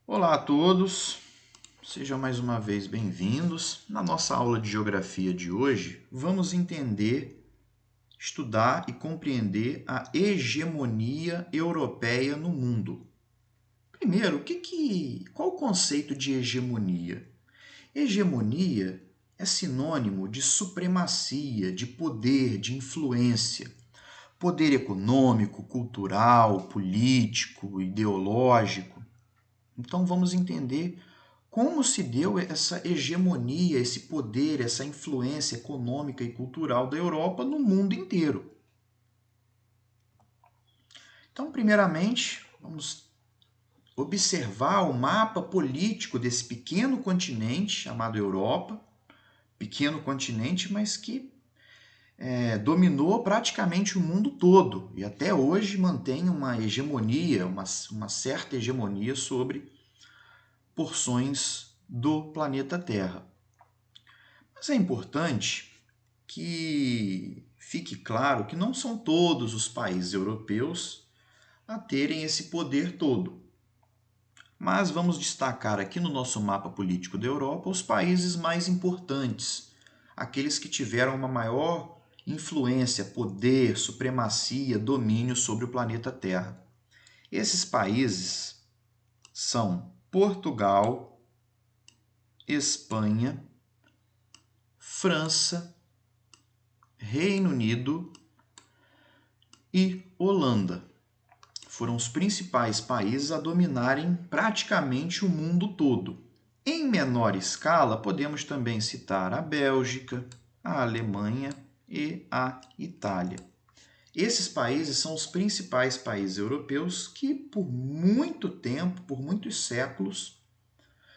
Olá a todos, sejam mais uma vez bem-vindos. Na nossa aula de geografia de hoje, vamos entender, estudar e compreender a hegemonia europeia no mundo. Primeiro, qual o conceito de hegemonia? Hegemonia é sinônimo de supremacia, de poder, de influência. Poder econômico, cultural, político, ideológico. Então vamos entender como se deu essa hegemonia, esse poder, essa influência econômica e cultural da Europa no mundo inteiro. Então, primeiramente, vamos observar o mapa político desse pequeno continente chamado Europa, pequeno continente, mas que dominou praticamente o mundo todo e até hoje mantém uma hegemonia, uma certa hegemonia sobre porções do planeta Terra. Mas é importante que fique claro que não são todos os países europeus a terem esse poder todo. Mas vamos destacar aqui no nosso mapa político da Europa os países mais importantes, aqueles que tiveram uma maior influência, poder, supremacia, domínio sobre o planeta Terra. Esses países são Portugal, Espanha, França, Reino Unido e Holanda. Foram os principais países a dominarem praticamente o mundo todo. Em menor escala, podemos também citar a Bélgica, a Alemanha e a Itália. Esses países são os principais países europeus que, por muito tempo, por muitos séculos,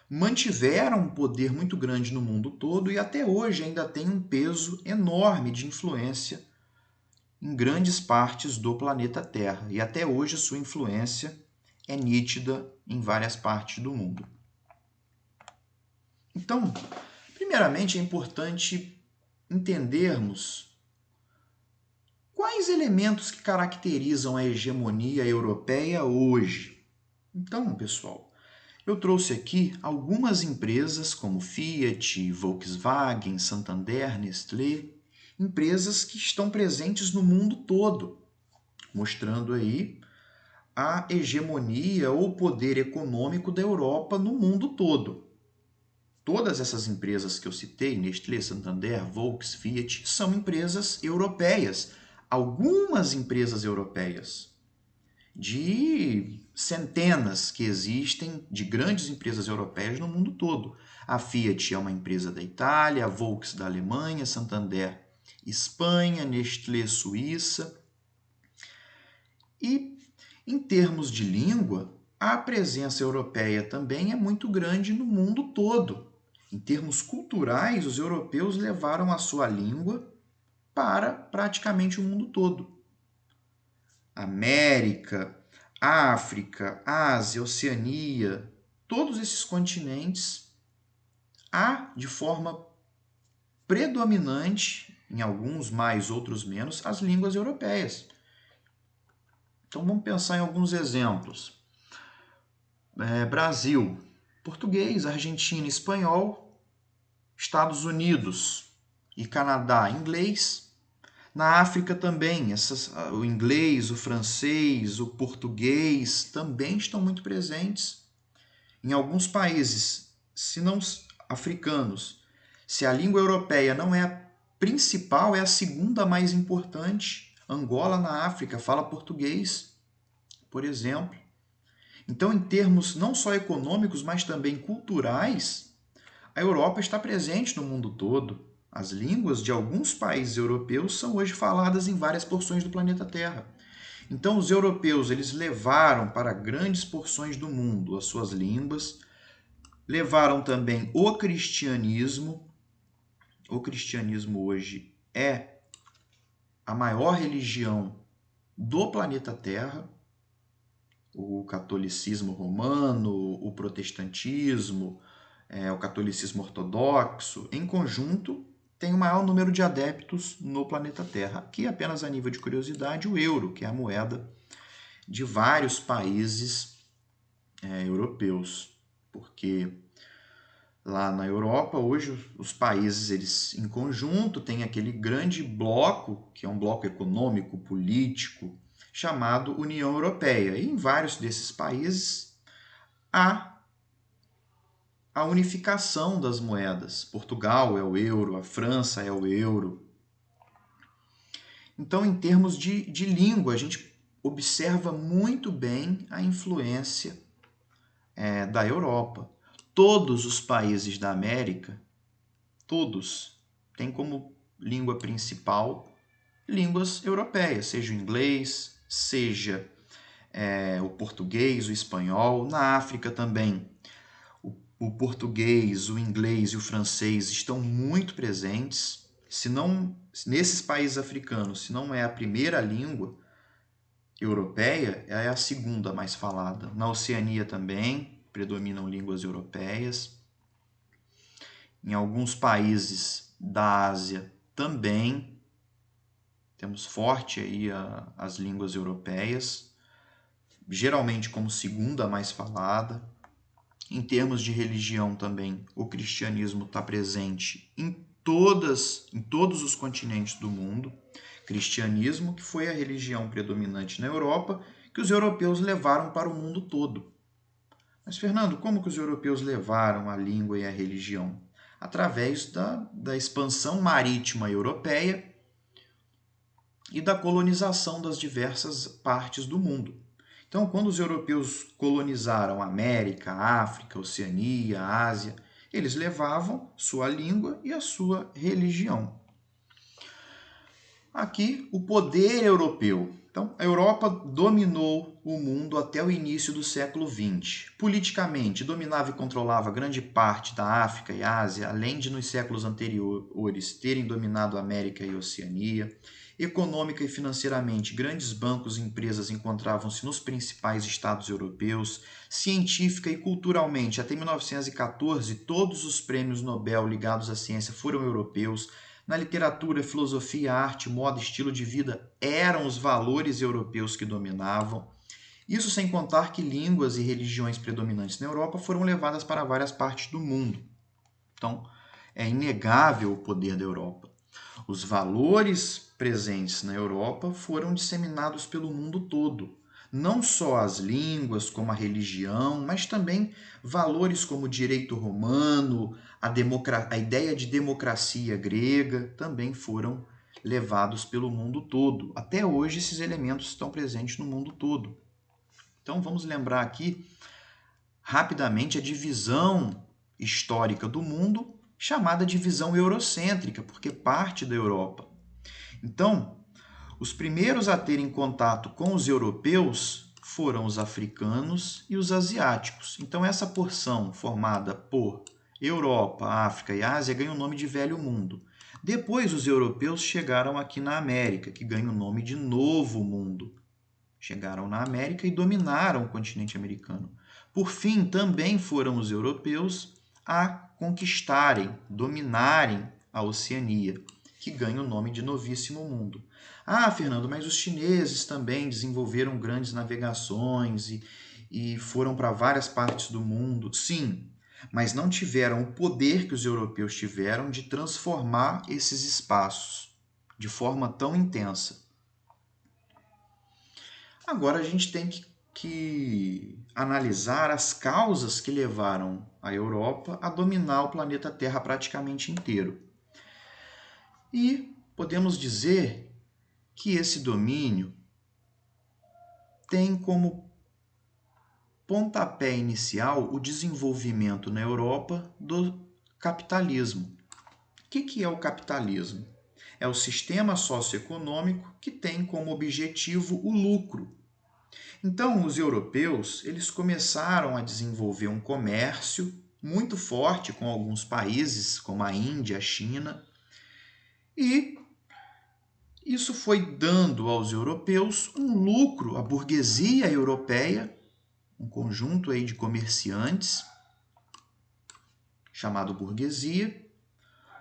mantiveram um poder muito grande no mundo todo e até hoje ainda têm um peso enorme de influência em grandes partes do planeta Terra. E até hoje sua influência é nítida em várias partes do mundo. Então, primeiramente é importante entendermos quais elementos que caracterizam a hegemonia europeia hoje. Então, pessoal, eu trouxe aqui algumas empresas como Fiat, Volkswagen, Santander, Nestlé, empresas que estão presentes no mundo todo, mostrando aí a hegemonia ou poder econômico da Europa no mundo todo. Todas essas empresas que eu citei, Nestlé, Santander, Volks, Fiat, são empresas europeias. Algumas empresas europeias, de centenas que existem de grandes empresas europeias no mundo todo. A Fiat é uma empresa da Itália, a Volks da Alemanha, Santander, Espanha, Nestlé, Suíça. E, em termos de língua, a presença europeia também é muito grande no mundo todo. Em termos culturais, os europeus levaram a sua língua para praticamente o mundo todo. América, África, Ásia, Oceania, todos esses continentes há de forma predominante, em alguns mais, outros menos, as línguas europeias. Então vamos pensar em alguns exemplos. Brasil, português, Argentina, espanhol, Estados Unidos e Canadá, inglês. Na África também, o inglês, o francês, o português também estão muito presentes. Em alguns países, se não africanos, se a língua europeia não é a principal, é a segunda mais importante. Angola, na África, fala português, por exemplo. Então, em termos não só econômicos, mas também culturais, a Europa está presente no mundo todo. As línguas de alguns países europeus são hoje faladas em várias porções do planeta Terra. Então, os europeus eles levaram para grandes porções do mundo as suas línguas, levaram também o cristianismo. O cristianismo hoje é a maior religião do planeta Terra. O catolicismo romano, o protestantismo, o catolicismo ortodoxo, em conjunto, tem o maior número de adeptos no planeta Terra. Aqui, apenas a nível de curiosidade, o euro, que é a moeda de vários países europeus. porque lá na Europa, hoje, os países, eles em conjunto, têm aquele grande bloco, que é um bloco econômico, político, chamado União Europeia. E em vários desses países há a unificação das moedas. Portugal é o euro, a França é o euro. Então, em termos de língua, a gente observa muito bem a influência da Europa. Todos os países da América, todos, têm como língua principal línguas europeias, seja o inglês, seja o português, o espanhol. Na África também, o português, o inglês e o francês estão muito presentes. Se não, nesses países africanos, se não é a primeira língua europeia, é a segunda mais falada. Na Oceania também predominam línguas europeias. Em alguns países da Ásia também temos forte aí as línguas europeias, geralmente como segunda mais falada. Em termos de religião também, o cristianismo está presente em todos os continentes do mundo. Cristianismo, que foi a religião predominante na Europa, que os europeus levaram para o mundo todo. Mas, Fernando, como que os europeus levaram a língua e a religião? Através da expansão marítima europeia e da colonização das diversas partes do mundo. Então, quando os europeus colonizaram a América, a África, a Oceania, a Ásia, eles levavam sua língua e a sua religião. Aqui, o poder europeu. Então, a Europa dominou o mundo até o início do século XX. Politicamente, dominava e controlava grande parte da África e Ásia, além de nos séculos anteriores terem dominado a América e a Oceania. Econômica e financeiramente, grandes bancos e empresas encontravam-se nos principais estados europeus. Científica e culturalmente, até 1914, todos os prêmios Nobel ligados à ciência foram europeus. Na literatura, filosofia, arte, moda, estilo de vida, eram os valores europeus que dominavam. Isso sem contar que línguas e religiões predominantes na Europa foram levadas para várias partes do mundo. Então, é inegável o poder da Europa. Os valores presentes na Europa foram disseminados pelo mundo todo. Não só as línguas, como a religião, mas também valores como o direito romano, a ideia de democracia grega também foram levados pelo mundo todo. Até hoje, esses elementos estão presentes no mundo todo. Então, vamos lembrar aqui rapidamente a divisão histórica do mundo, chamada divisão eurocêntrica, porque parte da Europa. Então, os primeiros a terem contato com os europeus foram os africanos e os asiáticos. Então, essa porção formada por Europa, África e Ásia ganha o nome de Velho Mundo. Depois, os europeus chegaram aqui na América, que ganha o nome de Novo Mundo. Chegaram na América e dominaram o continente americano. Por fim, também foram os europeus a conquistarem, dominarem a Oceania, que ganha o nome de Novíssimo Mundo. Ah, Fernando, mas os chineses também desenvolveram grandes navegações e foram para várias partes do mundo. Sim, mas não tiveram o poder que os europeus tiveram de transformar esses espaços de forma tão intensa. Agora a gente tem que analisar as causas que levaram a Europa a dominar o planeta Terra praticamente inteiro. E podemos dizer que esse domínio tem como pontapé inicial o desenvolvimento na Europa do capitalismo. O que é o capitalismo? É o sistema socioeconômico que tem como objetivo o lucro. Então, os europeus, eles começaram a desenvolver um comércio muito forte com alguns países, como a Índia, a China, e isso foi dando aos europeus um lucro, à burguesia europeia, um conjunto aí de comerciantes, chamado burguesia,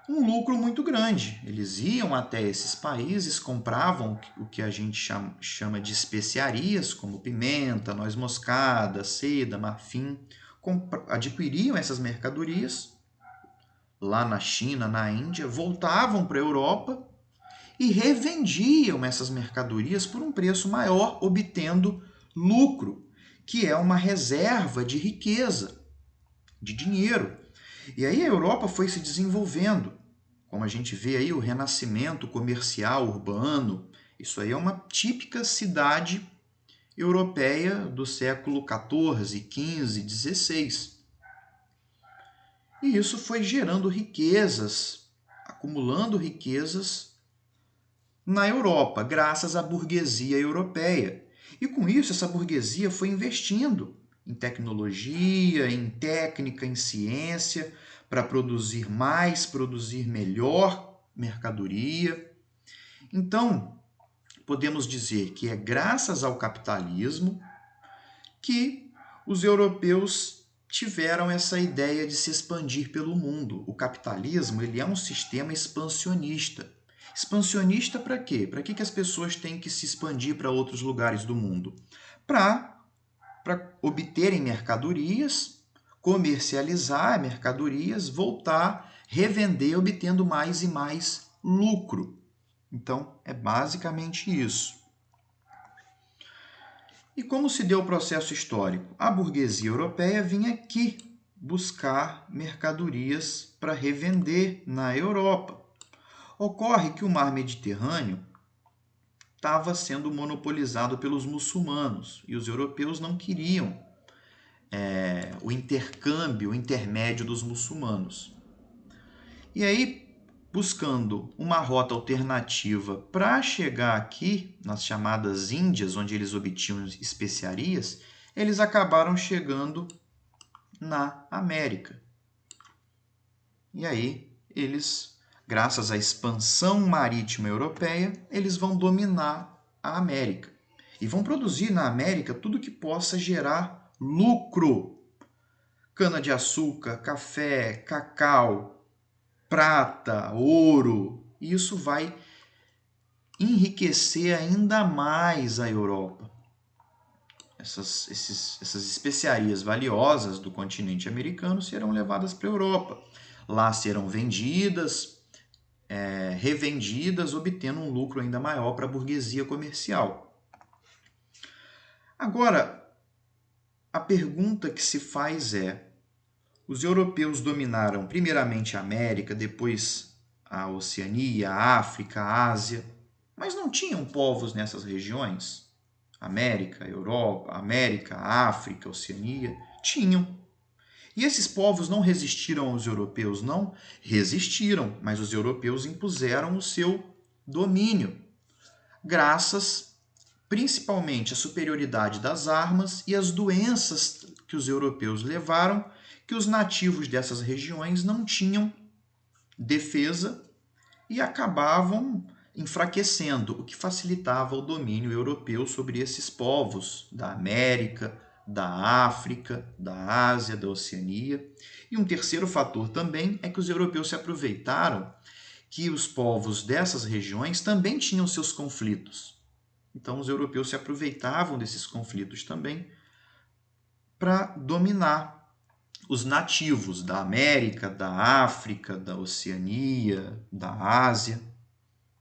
um lucro muito grande. Eles iam até esses países, compravam o que a gente chama de especiarias, como pimenta, noz moscada, seda, marfim, adquiriam essas mercadorias lá na China, na Índia, voltavam para a Europa e revendiam essas mercadorias por um preço maior, obtendo lucro, que é uma reserva de riqueza, de dinheiro. E aí a Europa foi se desenvolvendo, como a gente vê aí o renascimento comercial urbano. Isso aí é uma típica cidade europeia do século XIV, XV, XVI. E isso foi gerando riquezas, acumulando riquezas na Europa, graças à burguesia europeia. E com isso, essa burguesia foi investindo em tecnologia, em técnica, em ciência, para produzir mais, produzir melhor mercadoria. Então, podemos dizer que é graças ao capitalismo que os europeus tiveram essa ideia de se expandir pelo mundo. O capitalismo, ele é um sistema expansionista. Expansionista para quê? Para que as pessoas têm que se expandir para outros lugares do mundo? Para obterem mercadorias, comercializar mercadorias, voltar, revender, obtendo mais e mais lucro. Então, é basicamente isso. E como se deu o processo histórico? A burguesia europeia vinha aqui buscar mercadorias para revender na Europa. Ocorre que o mar Mediterrâneo estava sendo monopolizado pelos muçulmanos e os europeus não queriam o intercâmbio, o intermédio dos muçulmanos. E aí, buscando uma rota alternativa para chegar aqui, nas chamadas Índias, onde eles obtinham especiarias, eles acabaram chegando na América. E aí, eles, graças à expansão marítima europeia, eles vão dominar a América. E vão produzir na América tudo que possa gerar lucro. Cana-de-açúcar, café, cacau, prata, ouro. E isso vai enriquecer ainda mais a Europa. Essas especiarias valiosas do continente americano serão levadas para a Europa. Lá serão vendidas, revendidas, obtendo um lucro ainda maior para a burguesia comercial. Agora, a pergunta que se faz é: os europeus dominaram primeiramente a América, depois a Oceania, a África, a Ásia, mas não tinham povos nessas regiões? América, Europa, América, África, Oceania? Tinham. E esses povos não resistiram aos europeus, não? Resistiram, mas os europeus impuseram o seu domínio, graças principalmente à superioridade das armas e às doenças que os europeus levaram, que os nativos dessas regiões não tinham defesa e acabavam enfraquecendo, o que facilitava o domínio europeu sobre esses povos da América, da África, da Ásia, da Oceania. E um terceiro fator também é que os europeus se aproveitaram que os povos dessas regiões também tinham seus conflitos. Então, os europeus se aproveitavam desses conflitos também para dominar os nativos da América, da África, da Oceania, da Ásia.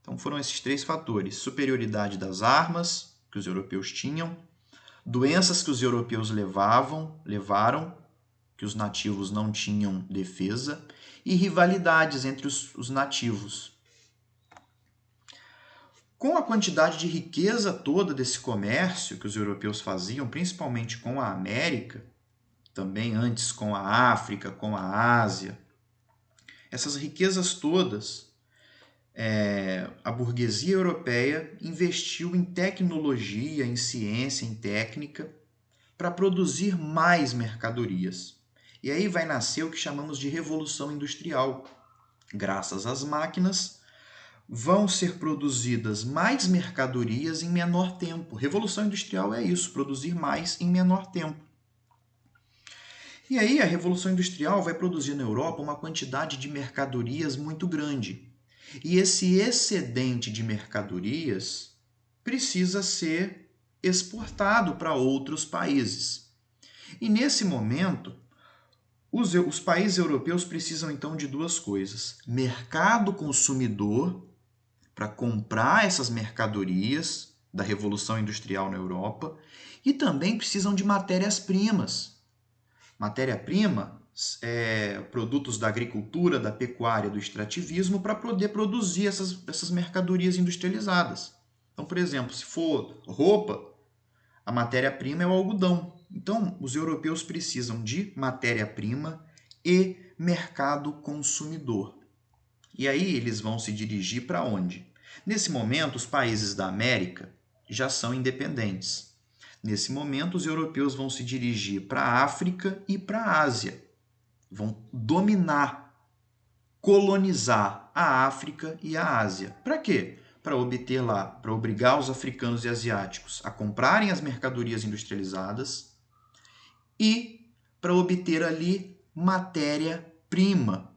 Então foram esses três fatores: superioridade das armas que os europeus tinham, doenças que os europeus levaram, que os nativos não tinham defesa, e rivalidades entre os nativos. Com a quantidade de riqueza toda desse comércio que os europeus faziam, principalmente com a América, também antes com a África, com a Ásia, essas riquezas todas, a burguesia europeia investiu em tecnologia, em ciência, em técnica, para produzir mais mercadorias. E aí vai nascer o que chamamos de Revolução Industrial. Graças às máquinas, vão ser produzidas mais mercadorias em menor tempo. Revolução Industrial é isso, produzir mais em menor tempo. E aí a Revolução Industrial vai produzir na Europa uma quantidade de mercadorias muito grande. E esse excedente de mercadorias precisa ser exportado para outros países. E nesse momento, Os países europeus precisam então de duas coisas: mercado consumidor, para comprar essas mercadorias da Revolução Industrial na Europa, e também precisam de matérias-primas. Matéria-prima produtos da agricultura, da pecuária, do extrativismo para poder produzir essas mercadorias industrializadas. Então, por exemplo, se for roupa, a matéria-prima é o algodão. Então, os europeus precisam de matéria-prima e mercado consumidor. E aí eles vão se dirigir para onde? Nesse momento, os países da América já são independentes. Nesse momento, os europeus vão se dirigir para a África e para a Ásia. Vão dominar, colonizar a África e a Ásia. Para quê? Para obter lá, para obrigar os africanos e asiáticos a comprarem as mercadorias industrializadas e para obter ali matéria-prima.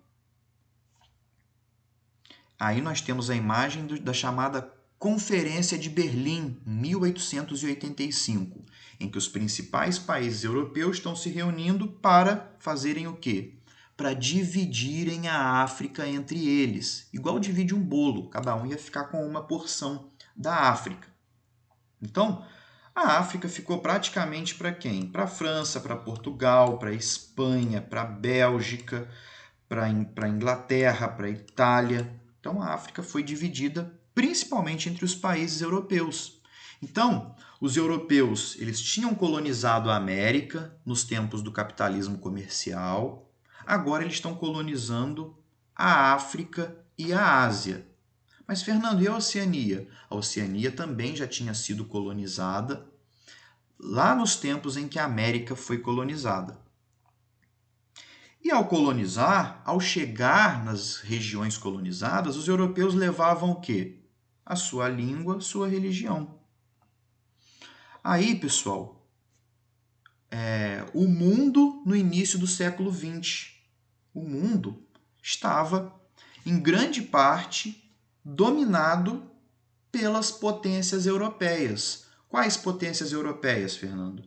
Aí nós temos a imagem da chamada Conferência de Berlim, 1885, em que os principais países europeus estão se reunindo para fazerem o quê? Para dividirem a África entre eles. Igual divide um bolo, cada um ia ficar com uma porção da África. Então, a África ficou praticamente para quem? Para a França, para Portugal, para a Espanha, para a Bélgica, para a Inglaterra, para a Itália. Então, a África foi dividida principalmente entre os países europeus. Então, os europeus eles tinham colonizado a América nos tempos do capitalismo comercial. Agora eles estão colonizando a África e a Ásia. Mas, Fernando, e a Oceania? A Oceania também já tinha sido colonizada lá nos tempos em que a América foi colonizada. E ao colonizar, ao chegar nas regiões colonizadas, os europeus levavam o quê? A sua língua, sua religião. Aí, pessoal, o mundo no início do século XX, o mundo estava, em grande parte, dominado pelas potências europeias. Quais potências europeias, Fernando?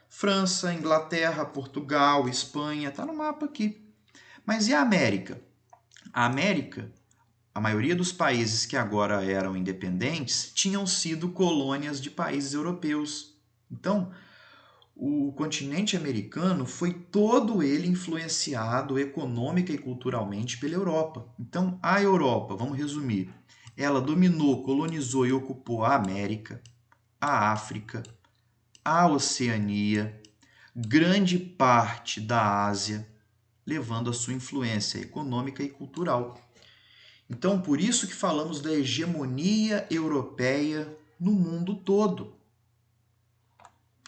França, Inglaterra, Portugal, Espanha, está no mapa aqui. Mas e a América? A América, a maioria dos países que agora eram independentes, tinham sido colônias de países europeus. Então, o continente americano foi todo ele influenciado econômica e culturalmente pela Europa. Então, a Europa, vamos resumir, ela dominou, colonizou e ocupou a América, a África, a Oceania, grande parte da Ásia, levando a sua influência econômica e cultural. Então, por isso que falamos da hegemonia europeia no mundo todo.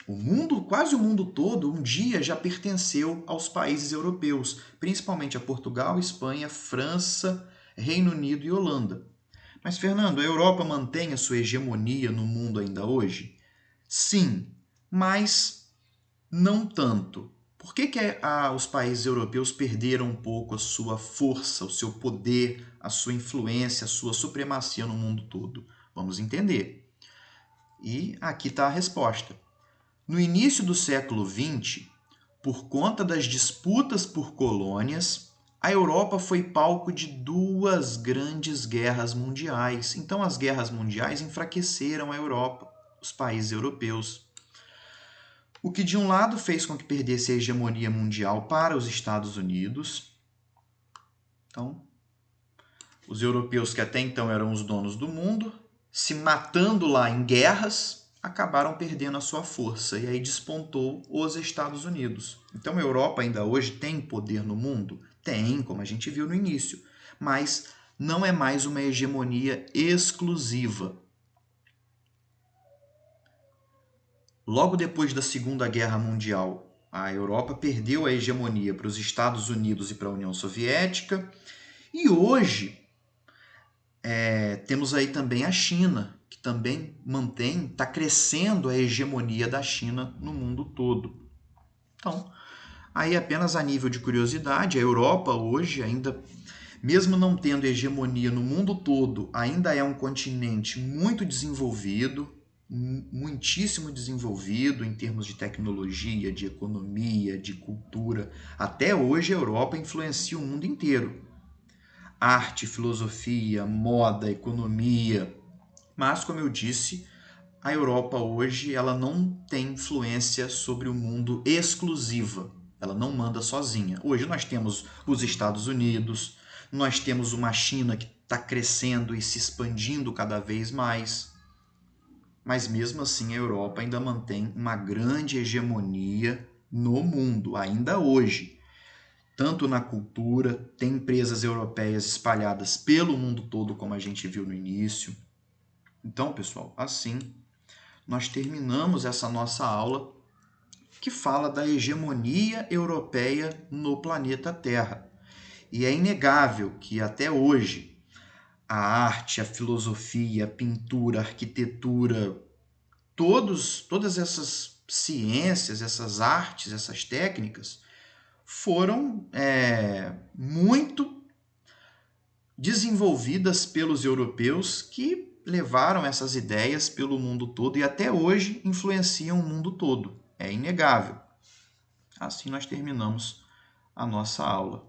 O mundo, quase o mundo todo, um dia já pertenceu aos países europeus, principalmente a Portugal, Espanha, França, Reino Unido e Holanda. Mas, Fernando, a Europa mantém a sua hegemonia no mundo ainda hoje? Sim, mas não tanto. Por que os países europeus perderam um pouco a sua força, o seu poder, a sua influência, a sua supremacia no mundo todo? Vamos entender. E aqui está a resposta. No início do século XX, por conta das disputas por colônias, a Europa foi palco de duas grandes guerras mundiais. Então, as guerras mundiais enfraqueceram a Europa, os países europeus. O que, de um lado, fez com que perdesse a hegemonia mundial para os Estados Unidos. Então, os europeus, que até então eram os donos do mundo, se matando lá em guerras, acabaram perdendo a sua força. E aí despontou os Estados Unidos. Então, a Europa ainda hoje tem poder no mundo? Tem, como a gente viu no início. Mas não é mais uma hegemonia exclusiva. Logo depois da Segunda Guerra Mundial, a Europa perdeu a hegemonia para os Estados Unidos e para a União Soviética. E hoje temos aí também a China, que também está crescendo a hegemonia da China no mundo todo. Então, aí apenas a nível de curiosidade, a Europa hoje ainda, mesmo não tendo hegemonia no mundo todo, ainda é um continente muito desenvolvido, muitíssimo desenvolvido em termos de tecnologia, de economia, de cultura. Até hoje a Europa influencia o mundo inteiro. Arte, filosofia, moda, economia. Mas, como eu disse, a Europa hoje ela não tem influência sobre o mundo exclusiva. Ela não manda sozinha. Hoje nós temos os Estados Unidos, nós temos uma China que está crescendo e se expandindo cada vez mais. Mas mesmo assim a Europa ainda mantém uma grande hegemonia no mundo, ainda hoje. Tanto na cultura, tem empresas europeias espalhadas pelo mundo todo, como a gente viu no início. Então, pessoal, assim nós terminamos essa nossa aula que fala da hegemonia europeia no planeta Terra. E é inegável que até hoje a arte, a filosofia, a pintura, a arquitetura, todas essas ciências, essas artes, essas técnicas foram muito desenvolvidas pelos europeus que levaram essas ideias pelo mundo todo e até hoje influenciam o mundo todo. É inegável. Assim nós terminamos a nossa aula.